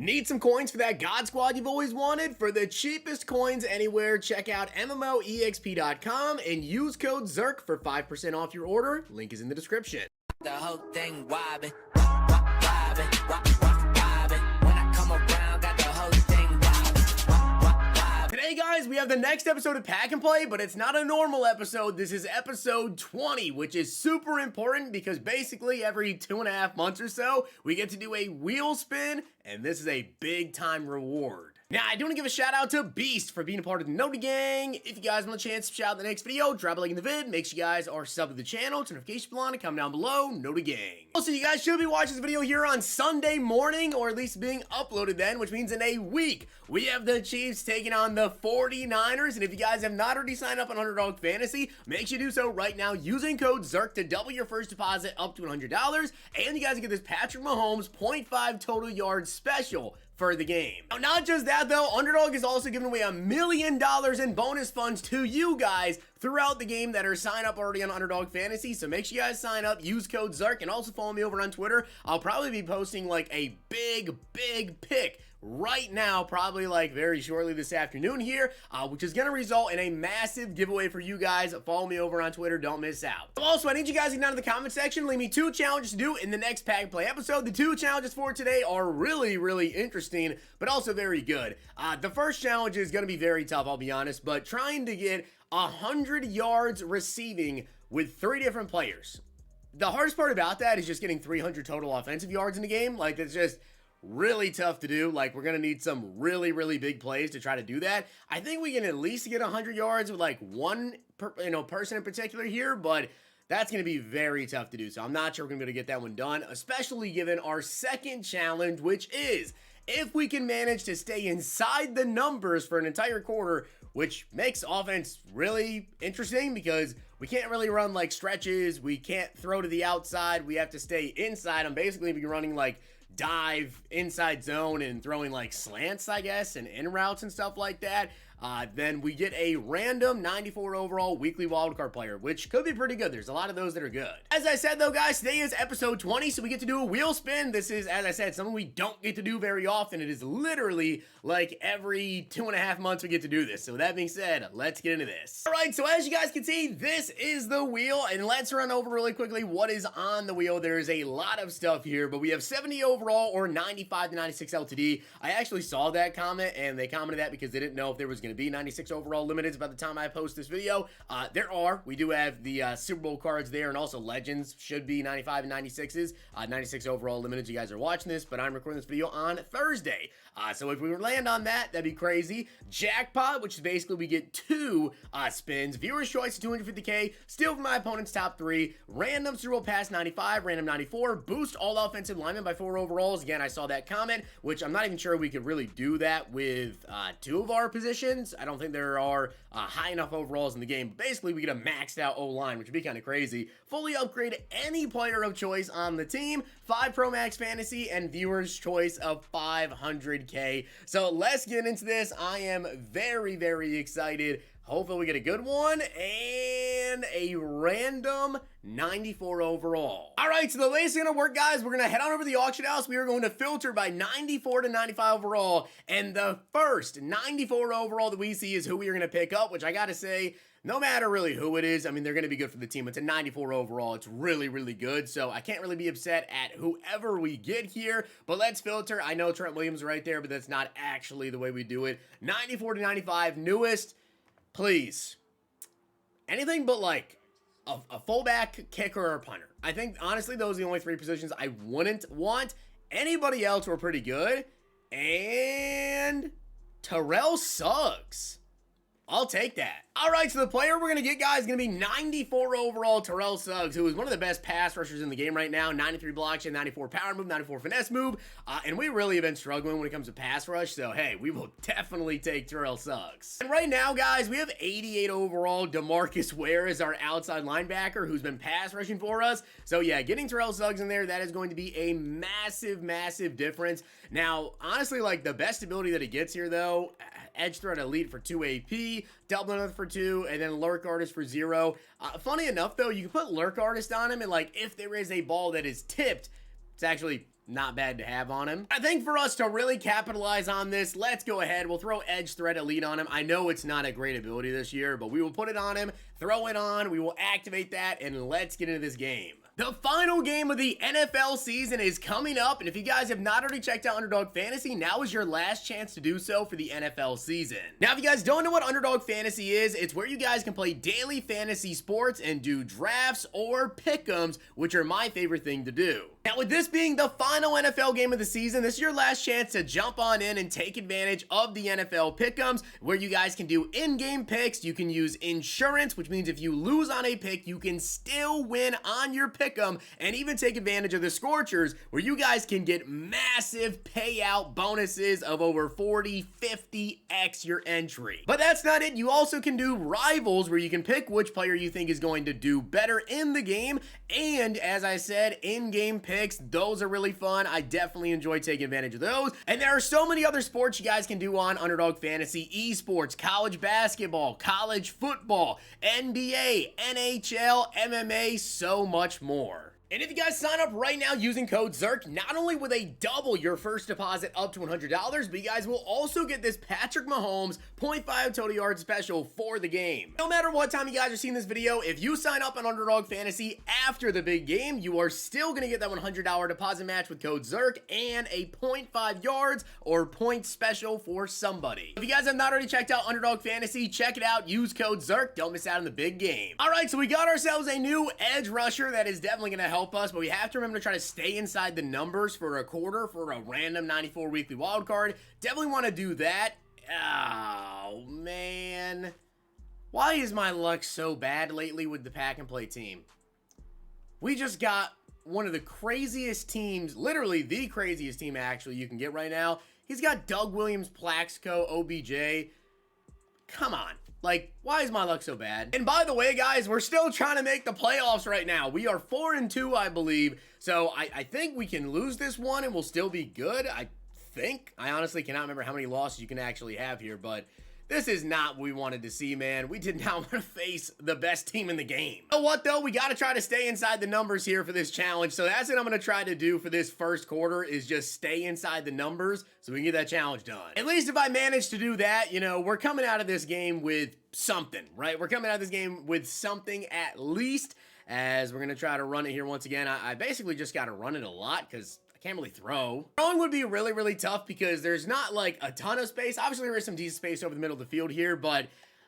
Need some coins for that God Squad you've always wanted? For the cheapest coins anywhere, check out MMOEXP.com and use code ZERK for 5% off your order. Link is in the description. The whole thing wobbin', wobbin', wobbin'. When I come around, got the whole thing wobbin'. Today, guys, we have the next episode of Pack and Play, but it's not a normal episode. This is episode 20, which is super important because basically every 2.5 months or so, we get to do a wheel spin, and this is a big time reward. Now, I do want to give a shout out to Beast for being a part of the Noti Gang. If you guys want a chance to shout out in the next video, drop a like in the vid. Make sure you guys are subbed to the channel, turn notification bell on, and comment down below, Noti Gang. Also, you guys should be watching this video here on Sunday morning, or at least being uploaded then, which means in a week, we have the Chiefs taking on the 49ers. And if you guys have not already signed up on Underdog Fantasy, make sure you do so right now using code ZERK to double your first deposit up to $100. And you guys get this Patrick Mahomes 0.5 total yards special for the game. Now, not just that though, Underdog is also giving away $1 million in bonus funds to you guys throughout the game that are signed up already on Underdog Fantasy. So make sure you guys sign up, use code ZERK, and also follow me over on Twitter. I'll probably be posting like a big pick right now, probably like very shortly this afternoon here, which is going to result in a massive giveaway for you guys. Follow me over on Twitter. Don't miss out. Also, I need you guys to get down in the comment section. Leave me 2 challenges to do in the next Pack and Play episode. The 2 challenges for today are really interesting, but also very good. The first challenge is going to be very tough, I'll be honest, but trying to get 100 yards receiving with 3 different players. The hardest part about that is just getting 300 total offensive yards in the game. Like, it's just really tough to do. Like, we're gonna need some really big plays to try to do that. I think we can at least get 100 yards with like one person in particular here, but that's gonna be very tough to do. So I'm not sure we're gonna be able to get that one done, especially given our second challenge, which is if we can manage to stay inside the numbers for an entire quarter, which makes offense really interesting because we can't really run like stretches, we can't throw to the outside, we have to stay inside. I'm basically be running like dive inside zone and throwing like slants, I guess, and in routes and stuff like that. Then we get a random 94 overall weekly wildcard player, which could be pretty good. There's a lot of those that are good. As I said though, guys, today is episode 20, so we get to do a wheel spin. This is, as I said, something we don't get to do very often. It is literally like every 2.5 months we get to do this. So with that being said, let's get into this. All right, so as you guys can see, this is the wheel, and let's run over really quickly what is on the wheel. There is a lot of stuff here, but we have 70 overall or 95 to 96 LTD. I actually saw that comment, and they commented that because they didn't know if there was going to be 96 overall limiteds by the time I post this video. We do have the Super Bowl cards there, and also Legends should be 95 and 96s. 96 overall limiteds, you guys are watching this, but I'm recording this video on Thursday. So if we land on that, that'd be crazy. Jackpot, which is basically we get 2 spins. Viewer's choice, 250k. Steal from my opponent's top 3. Random Super Bowl pass 95, random 94. Boost all offensive linemen by 4 overalls. Again, I saw that comment, which I'm not even sure we could really do that with 2 of our positions. I don't think there are high enough overalls in the game. But basically, we get a maxed out O-line, which would be kind of crazy. Fully upgrade any player of choice on the team. 5 Pro Max Fantasy and viewer's choice of 500k. So let's get into this. I am very excited. Hopefully we get a good one and a random 94 overall. All right, so the way it's gonna work, guys, we're gonna head on over to the auction house. We are going to filter by 94 to 95 overall, and the first 94 overall that we see is who we are gonna pick up, which I gotta say, no matter really who it is, I mean, they're going to be good for the team. It's a 94 overall. It's really good. So I can't really be upset at whoever we get here. But let's filter. I know Trent Williams right there, but that's not actually the way we do it. 94 to 95, newest. Please. Anything but like a fullback, kicker, or punter. I think, honestly, those are the only 3 positions I wouldn't want. Anybody else were pretty good. And Terrell Suggs. I'll take that. All right, so the player we're going to get, guys, is going to be 94 overall Terrell Suggs, who is one of the best pass rushers in the game right now. 93 block shot, 94 power move, 94 finesse move. And we really have been struggling when it comes to pass rush. So, hey, we will definitely take Terrell Suggs. And right now, guys, we have 88 overall DeMarcus Ware as our outside linebacker who's been pass rushing for us. So, yeah, getting Terrell Suggs in there, that is going to be a massive difference. Now, honestly, like, the best ability that he gets here, though, Edge Threat Elite for 2 AP, Double Another for 2, and then Lurk Artist for 0. Funny enough, though, you can put Lurk Artist on him, and, like, if there is a ball that is tipped, it's actually not bad to have on him. I think for us to really capitalize on this, let's go ahead. We'll throw Edge Threat Elite on him. I know it's not a great ability this year, but we will put it on him, throw it on, we will activate that, and let's get into this game. The final game of the NFL season is coming up, and if you guys have not already checked out Underdog Fantasy, now is your last chance to do so for the NFL season. Now, if you guys don't know what Underdog Fantasy is, it's where you guys can play daily fantasy sports and do drafts or pick'ems, which are my favorite thing to do. Now, with this being the final NFL game of the season, this is your last chance to jump on in and take advantage of the NFL pick'ems, where you guys can do in-game picks. You can use insurance, which means if you lose on a pick, you can still win on your pick'em, and even take advantage of the Scorchers, where you guys can get massive payout bonuses of over 40, 50x your entry. But that's not it. You also can do rivals, where you can pick which player you think is going to do better in the game, and as I said, in-game picks, those are really fun. I definitely enjoy taking advantage of those. And there are so many other sports you guys can do on Underdog Fantasy: esports, college basketball, college football, NBA, NHL, MMA, so much more. And if you guys sign up right now using code ZERK, not only will they double your first deposit up to $100, but you guys will also get this Patrick Mahomes 0.5 total yard special for the game. No matter what time you guys are seeing this video, if you sign up on Underdog Fantasy after the big game, you are still going to get that $100 deposit match with code ZERK and a 0.5 yards or point special for somebody. If you guys have not already checked out Underdog Fantasy, check it out. Use code ZERK. Don't miss out on the big game. All right, so we got ourselves a new edge rusher that is definitely going to help us, but we have to remember to try to stay inside the numbers for a quarter for a random 94 weekly wild card. Definitely want to do that. Oh, man. Why is my luck so bad lately with the pack and play team? We just got one of the craziest teams, literally the craziest team actually you can get right now. He's got Doug Williams, Plaxico, OBJ. Come on. Like, why is my luck so bad? And by the way, guys, we're still trying to make the playoffs right now. We are 4-2, I believe. So I think we can lose this one and we'll still be good. I think. I honestly cannot remember how many losses you can actually have here, but this is not what we wanted to see, man. We did not want to face the best team in the game. You know what, though? We got to try to stay inside the numbers here for this challenge. So that's what I'm going to try to do for this first quarter, is just stay inside the numbers so we can get that challenge done. At least if I manage to do that, you know, we're coming out of this game with something, right? We're coming out of this game with something at least, as we're going to try to run it here once again. I basically just got to run it a lot because can't really throw. Throwing would be really, really tough because there's not like a ton of space. Obviously, there is some decent space over the middle of the field here, but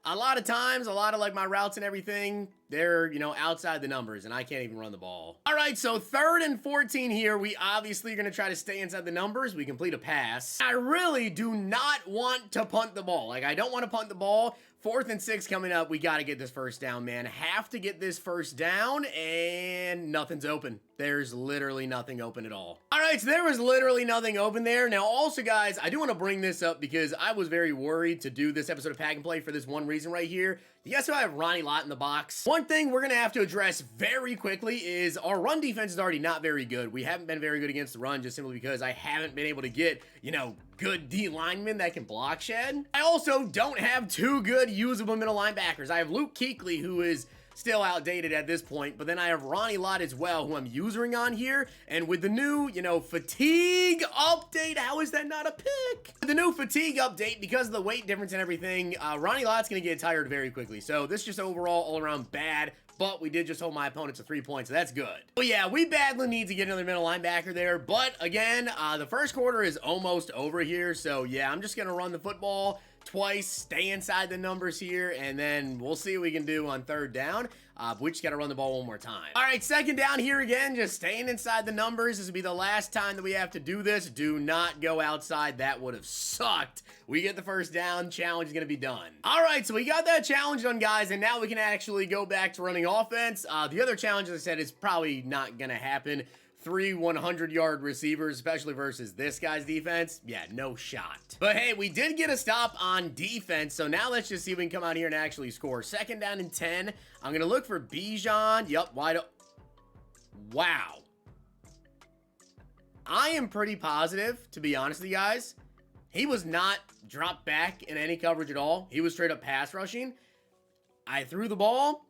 a lot of times, a lot of like my routes and everything, they're, you know, outside the numbers and I can't even run the ball. All right, so 3rd and 14 here. We obviously are going to try to stay inside the numbers. We complete a pass. I really do not want to punt the ball. Like, I don't want to punt the ball. 4th and 6 coming up. We got to get this first down, man. Have to get this first down, and nothing's open. There's literally nothing open at all. All right, so there was literally nothing open there. Now, also, guys, I do want to bring this up because I was very worried to do this episode of Pack and Play for this one reason right here. You guys know I have Ronnie Lott in the box. One thing we're going to have to address very quickly is our run defense is already not very good. We haven't been very good against the run just simply because I haven't been able to get, you know, good D linemen that can block shed. I also don't have 2 good usable middle linebackers. I have Luke Kuechly, who is still outdated at this point, but then I have Ronnie Lott as well, who I'm using on here, and with the new, you know, fatigue update, how is that not a pick? With the new fatigue update, because of the weight difference and everything, Ronnie Lott's gonna get tired very quickly, so this is just overall all around bad, but we did just hold my opponent to 3 points, so that's good. But yeah, we badly need to get another middle linebacker there, but again, the first quarter is almost over here, so yeah, I'm just gonna run the football twice, stay inside the numbers here, and then we'll see what we can do on 3rd down. We just got to run the ball one more time. All right, 2nd down here again, just staying inside the numbers. This will be the last time that we have to do this. Do not go outside. That would have sucked. We get the first down. Challenge is going to be done. All right, so we got that challenge done, guys, and now we can actually go back to running offense. The other challenge, as I said, is probably not going to happen. 3 100-yard receivers, especially versus this guy's defense, yeah, no shot. But hey, we did get a stop on defense, so now let's just see if we can come out here and actually score. 2nd down and 10. I'm going to look for Bijan. Yep, wide open. Wow. I am pretty positive, to be honest with you guys, he was not dropped back in any coverage at all. He was straight up pass rushing. I threw the ball.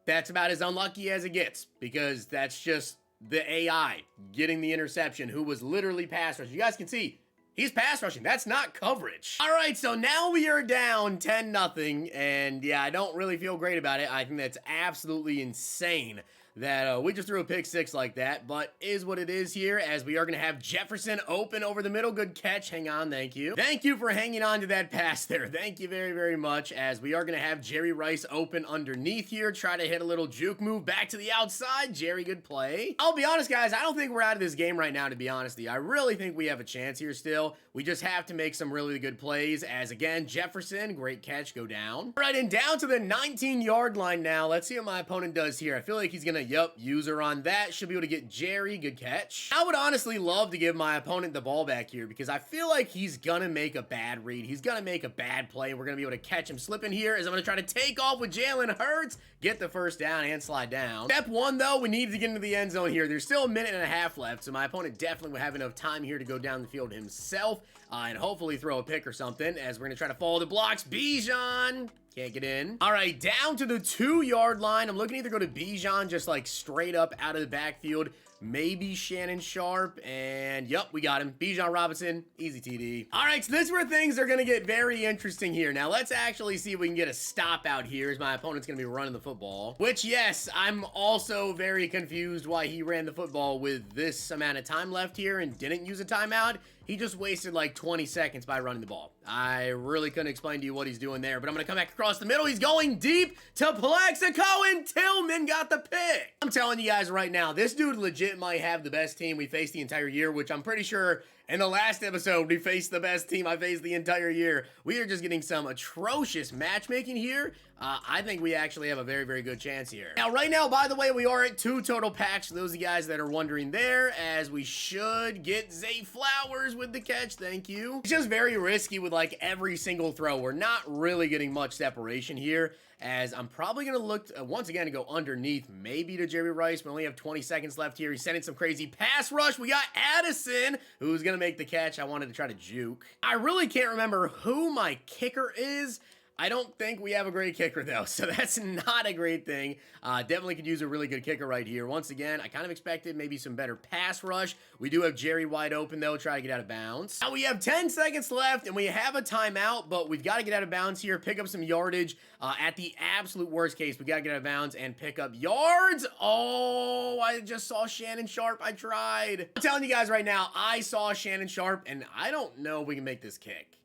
That's about as unlucky as it gets, because that's just the AI getting the interception, who was literally pass rushing. You guys can see, he's pass rushing. That's not coverage. All right, so now we are down 10-0, and yeah, I don't really feel great about it. I think that's absolutely insane that we just threw a pick six like that, but is what it is here, as we are going to have Jefferson open over the middle. Good catch. Hang on. Thank you. Thank you for hanging on to that pass there. Thank you very, very much, as we are going to have Jerry Rice open underneath here. Try to hit a little juke move back to the outside. Jerry, good play. I'll be honest, guys, I don't think we're out of this game right now, to be honest with you. I really think we have a chance here still. We just have to make some really good plays, as again, Jefferson, great catch, go down. All right, and down to the 19-yard line now. Let's see what my opponent does here. I feel like he's going to, user on that. Should be able to get Jerry. Good catch. I would honestly love to give my opponent the ball back here, because I feel like he's going to make a bad read. He's going to make a bad play. We're going to be able to catch him slipping here, as I'm going to try to take off with Jalen Hurts, get the first down, and slide down. Step one, though, we need to get into the end zone here. There's still a minute and a half left, so my opponent definitely will have enough time here to go down the field himself, and hopefully throw a pick or something, as we're going to try to follow the blocks. Bijan can't get in. All right, down to the 2-yard line. I'm looking to either go to Bijan, just like straight up out of the backfield, maybe Shannon Sharp, and we got him. Bijan Robinson, easy TD. All right, so this is where things are going to get very interesting here. Now, let's actually see if we can get a stop out here, as my opponent's going to be running the football, which, yes, I'm also very confused why he ran the football with this amount of time left here and didn't use a timeout. He just wasted like 20 seconds by running the ball. I really couldn't explain to you what he's doing there, but I'm going to come back across the middle. He's going deep to Plexico, and Tillman got the pick. I'm telling you guys right now, this dude legit might have the best team we faced the entire year, which I'm pretty sure in the last episode, we faced the best team I faced the entire year. We are just getting some atrocious matchmaking here. I think we actually have a very, very good chance here. Now, right now, by the way, we are at 2 total packs for those of you guys that are wondering there, as we should get Zay Flowers with the catch. Thank you. It's just very risky with like every single throw. We're not really getting much separation here, as I'm probably going to look once again to go underneath, maybe to Jerry Rice. We only have 20 seconds left here. He's sending some crazy pass rush. We got Addison, who's going to make the catch. I wanted to try to juke. I really can't remember who my kicker is. I don't think we have a great kicker, though, so that's not a great thing. Definitely could use a really good kicker right here. Once again, I kind of expected maybe some better pass rush. We do have Jerry wide open, though. Try to get out of bounds. Now, we have 10 seconds left, and we have a timeout, but we've got to get out of bounds here, pick up some yardage. At the absolute worst case, we got to get out of bounds and pick up yards. Oh, I just saw Shannon Sharp. I tried. I'm telling you guys right now, I saw Shannon Sharp, and I don't know if we can make this kick.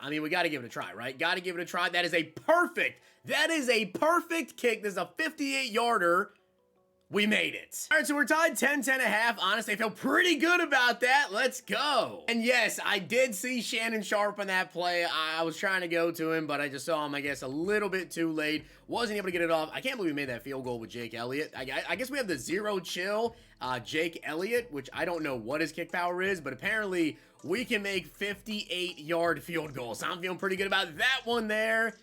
I mean, we got to give it a try, right? Got to give it a try. That is a perfect kick. This is a 58-yarder. We made it. All right, so we're tied 10-10.5. Honestly, I feel pretty good about that. Let's go. And yes, I did see Shannon Sharp on that play. I was trying to go to him, but I just saw him, I guess, a little bit too late. Wasn't able to get it off. I can't believe we made that field goal with Jake Elliott. I guess we have the zero chill Jake Elliott, which I don't know what his kick power is, but apparently we can make 58-yard field goals. So I'm feeling pretty good about that one there.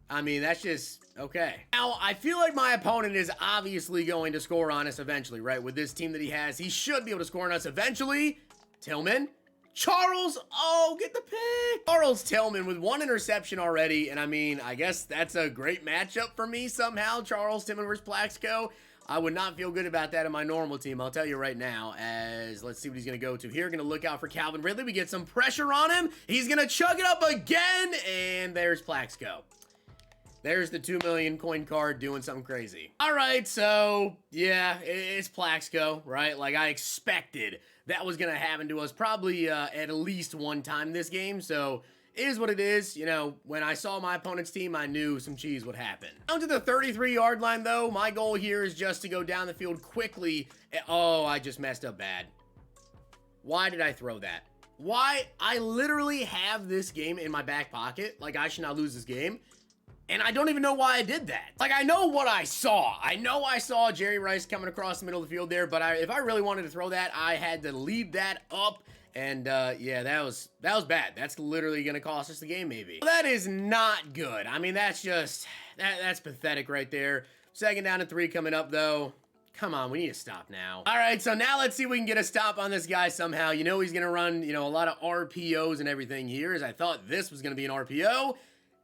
I mean, that's just okay. Now, I feel like my opponent is obviously going to score on us eventually, right? With this team that he has, he should be able to score on us eventually. Tillman. Charles, oh, get the pick. Charles Tillman with 1 interception already, and I mean, I guess that's a great matchup for me somehow. Charles Tillman versus Plaxico. I would not feel good about that in my normal team, I'll tell you right now, as let's see what he's going to go to here. Going to look out for Calvin Ridley. We get some pressure on him. He's going to chug it up again, and there's Plaxico. There's the 2 million coin card doing something crazy. All right, so yeah, it's Plaxico, right? Like I expected that was going to happen to us probably at least one time this game. So it is what it is. You know, when I saw my opponent's team, I knew some cheese would happen. Down to the 33-yard line, though. My goal here is just to go down the field quickly. Oh, I just messed up bad. Why did I throw that? Why? I literally have this game in my back pocket. Like, I should not lose this game. And I don't even know why I did that. Like, I know what I saw. I know I saw Jerry Rice coming across the middle of the field there, but if I really wanted to throw that, I had to lead that up. And, yeah, that was bad. That's literally going to cost us the game, maybe. Well, that is not good. I mean, that's just, that's pathetic right there. 2nd down and 3 coming up, though. Come on, we need to stop now. All right, so now let's see if we can get a stop on this guy somehow. You know he's going to run, you know, a lot of RPOs and everything here, as I thought this was going to be an RPO.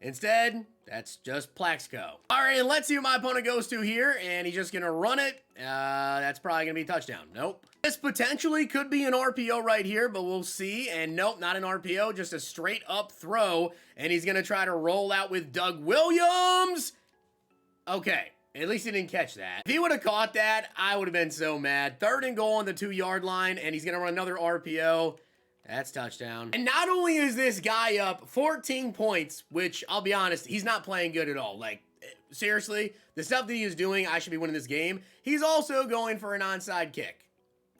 Instead, that's just Plaxico. All right, and let's see who my opponent goes to here, and he's just gonna run it. That's probably gonna be a touchdown. Nope. This potentially could be an RPO right here, but we'll see. And nope, not an RPO, just a straight up throw. And he's gonna try to roll out with Doug Williams. Okay, at least he didn't catch that. If he would have caught that, I would have been so mad. 3rd and goal on the 2-yard line, and he's gonna run another RPO. That's touchdown. And not only is this guy up 14 points, which I'll be honest, he's not playing good at all. Like, seriously, the stuff that he is doing, I should be winning this game. He's also going for an onside kick.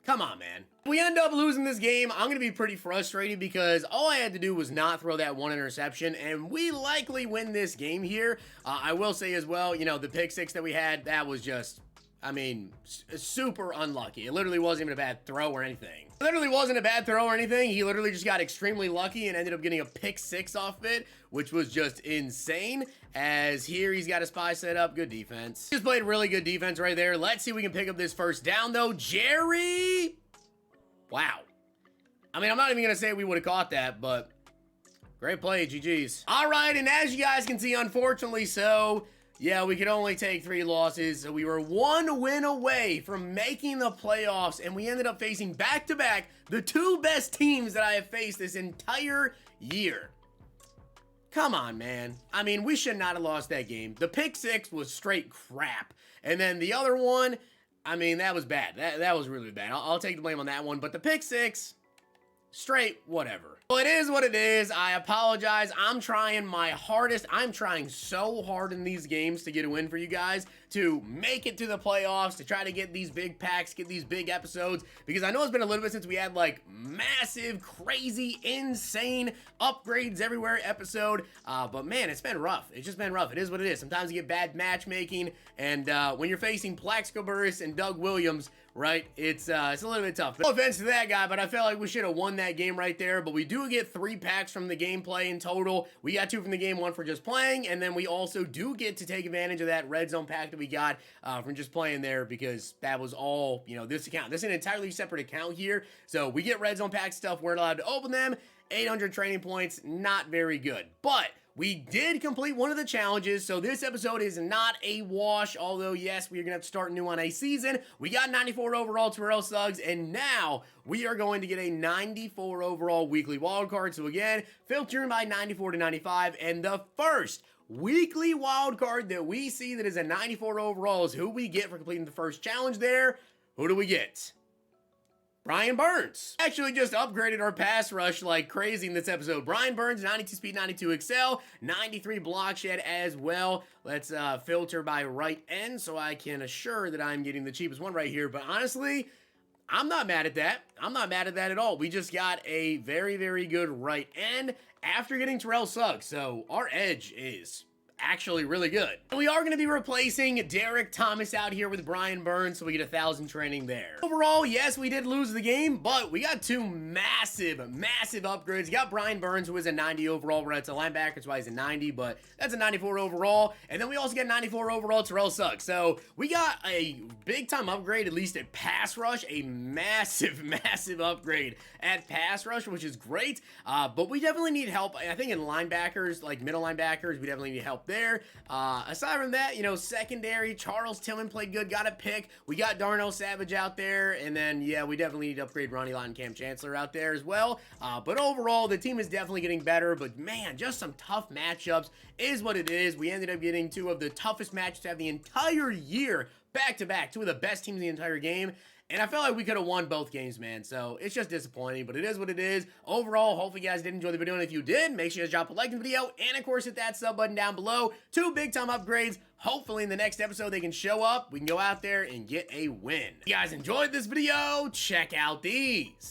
Come on, man. If we end up losing this game, I'm going to be pretty frustrated because all I had to do was not throw that 1 interception, and we likely win this game here. I will say as well, you know, the pick 6 that we had, that was just, I mean, super unlucky. It literally wasn't even a bad throw or anything. It literally wasn't a bad throw or anything. He literally just got extremely lucky and ended up getting a pick 6 off it, which was just insane. As here, he's got a spy set up. Good defense. Just played really good defense right there. Let's see if we can pick up this first down, though. Jerry! Wow. I mean, I'm not even going to say we would have caught that, but great play. GG's. All right, and as you guys can see, unfortunately so, yeah, we could only take 3 losses, so we were 1 win away from making the playoffs, and we ended up facing back-to-back the 2 best teams that I have faced this entire year. Come on, man. I mean, we should not have lost that game. The pick 6 was straight crap, and then the other one, I mean, that was bad. That was really bad. I'll take the blame on that one, but the pick 6, straight whatever. Well, it is what it is. I apologize. I'm trying my hardest. I'm trying so hard in these games to get a win for you guys, to make it to the playoffs, to try to get these big packs, get these big episodes, because I know it's been a little bit since we had like massive, crazy, insane upgrades everywhere episode, but man, it's been rough. It's just been rough. It is what it is. Sometimes you get bad matchmaking, and when you're facing Plaxico Burris and Doug Williams, right, it's a little bit tough. No offense to that guy, but I felt like we should have won that game right there, but we do get 3 packs from the gameplay in total. We got 2 from the game, 1 for just playing, and then we also do get to take advantage of that red zone pack that we got from just playing there, because that was all, you know, this account. This is an entirely separate account here, so we get red zone pack stuff. We're allowed to open them. 800 training points, not very good, but we did complete one of the challenges, so this episode is not a wash, although yes, we're going to have to start new on a season. We got 94 overall Terrell Suggs, and now we are going to get a 94 overall weekly wildcard. So again, filtering by 94 to 95, and the first weekly wildcard that we see that is a 94 overall is who we get for completing the first challenge there. Who do we get? Brian Burns. Actually just upgraded our pass rush like crazy in this episode. Brian Burns, 92 speed, 92 excel, 93 block shed as well. Let's filter by right end so I can assure that I'm getting the cheapest one right here. But honestly, I'm not mad at that. I'm not mad at that at all. We just got a very, very good right end after getting Terrell Suggs. So our edge is actually really good. We are going to be replacing Derek Thomas out here with Brian Burns, so we get 1,000 training there. Overall, yes, we did lose the game, but we got 2 massive upgrades. You got Brian Burns, who is a 90 overall. That's a linebacker, that's why he's a 90, but that's a 94 overall. And then we also get 94 overall Terrell Suggs. So we got a big-time upgrade, at least at pass rush, a massive upgrade at pass rush, which is great. But we definitely need help. I think in linebackers, like middle linebackers, we definitely need help there. Aside from that, you know, secondary, Charles Tillman played good, got a pick. We got Darnell Savage out there, and then, yeah, we definitely need to upgrade Ronnie Lott and Cam Chancellor out there as well. But overall, the team is definitely getting better, but man, just some tough matchups is what it is. We ended up getting 2 of the toughest matches to have the entire year, back-to-back, 2 of the best teams in the entire game. And I felt like we could have won both games, man. So it's just disappointing, but it is what it is. Overall, hopefully you guys did enjoy the video. And if you did, make sure you guys drop a like in the video. And of course, hit that sub button down below. 2 big time upgrades. Hopefully in the next episode, they can show up. We can go out there and get a win. If you guys enjoyed this video, check out these.